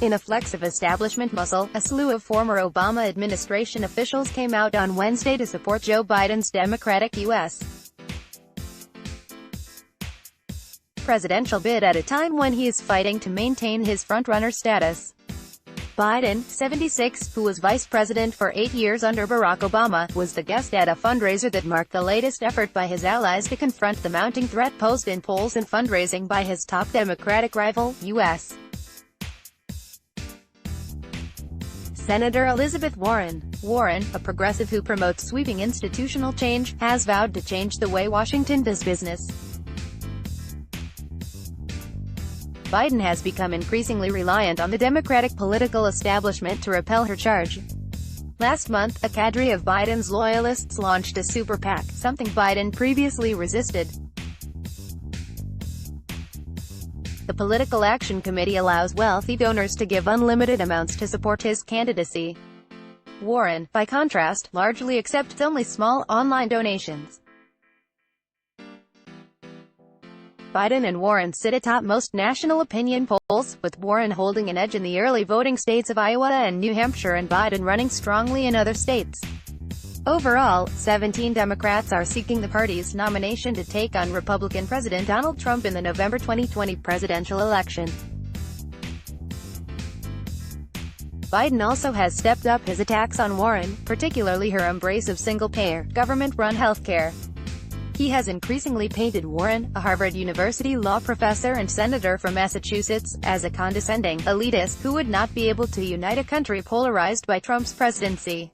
In a flex of establishment muscle, a slew of former Obama administration officials came out on Wednesday to support Joe Biden's Democratic U.S. presidential bid at a time when he is fighting to maintain his frontrunner status. Biden, 76, who was vice president for 8 years under Barack Obama, was the guest at a fundraiser that marked the latest effort by his allies to confront the mounting threat posed in polls and fundraising by his top Democratic rival, U.S. Senator Elizabeth Warren. Warren, a progressive who promotes sweeping institutional change, has vowed to change the way Washington does business. Biden has become increasingly reliant on the Democratic political establishment to repel her charge. Last month, a cadre of Biden's loyalists launched a super PAC, something Biden previously resisted. The Political Action Committee allows wealthy donors to give unlimited amounts to support his candidacy. Warren, by contrast, largely accepts only small, online donations. Biden and Warren sit atop most national opinion polls, with Warren holding an edge in the early voting states of Iowa and New Hampshire and Biden running strongly in other states. Overall, 17 Democrats are seeking the party's nomination to take on Republican President Donald Trump in the November 2020 presidential election. Biden also has stepped up his attacks on Warren, particularly her embrace of single-payer, government-run healthcare. He has increasingly painted Warren, a Harvard University law professor and senator from Massachusetts, as a condescending, elitist, who would not be able to unite a country polarized by Trump's presidency.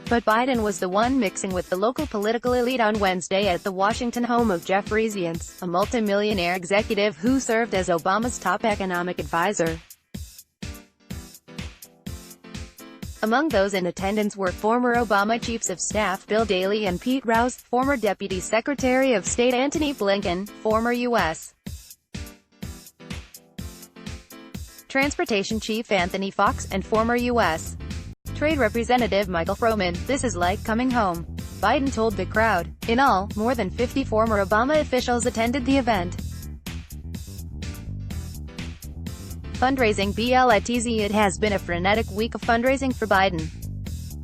But Biden was the one mixing with the local political elite on Wednesday at the Washington home of Jeffrey Zients, a multimillionaire executive who served as Obama's top economic advisor. Among those in attendance were former Obama Chiefs of Staff Bill Daley and Pete Rouse, former Deputy Secretary of State Antony Blinken, former U.S. Transportation Chief Anthony Fox, and former U.S. Trade Representative Michael Froman. "This is like coming home," Biden told the crowd. In all, more than 50 former Obama officials attended the event. Fundraising BLITZ. It has been a frenetic week of fundraising for Biden,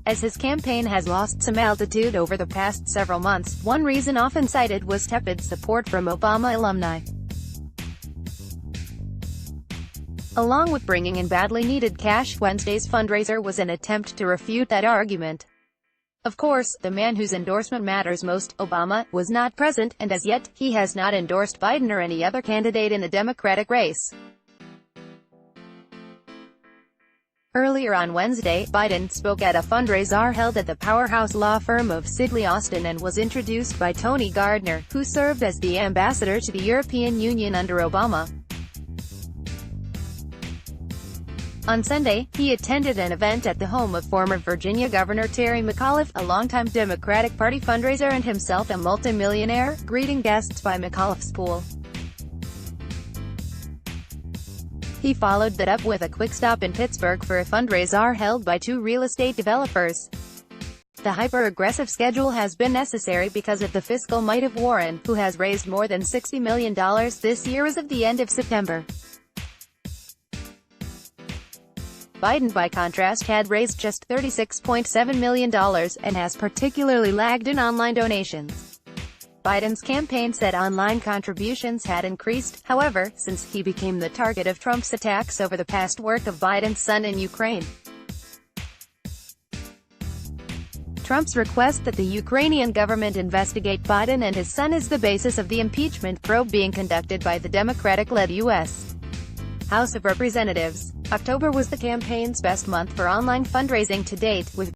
as his campaign has lost some altitude over the past several months. One reason often cited was tepid support from Obama alumni. Along with bringing in badly needed cash, Wednesday's fundraiser was an attempt to refute that argument. Of course, the man whose endorsement matters most, Obama, was not present, and as yet, he has not endorsed Biden or any other candidate in the Democratic race. Earlier on Wednesday, Biden spoke at a fundraiser held at the powerhouse law firm of Sidley Austin and was introduced by Tony Gardner, who served as the ambassador to the European Union under Obama. On Sunday, he attended an event at the home of former Virginia Governor Terry McAuliffe, a longtime Democratic Party fundraiser and himself a multimillionaire, greeting guests by McAuliffe's pool. He followed that up with a quick stop in Pittsburgh for a fundraiser held by two real estate developers. The hyper-aggressive schedule has been necessary because of the fiscal might of Warren, who has raised more than $60 million this year as of the end of September. Biden, by contrast, had raised just $36.7 million, and has particularly lagged in online donations. Biden's campaign said online contributions had increased, however, since he became the target of Trump's attacks over the past work of Biden's son in Ukraine. Trump's request that the Ukrainian government investigate Biden and his son is the basis of the impeachment probe being conducted by the Democratic-led U.S. House of Representatives. October was the campaign's best month for online fundraising to date, with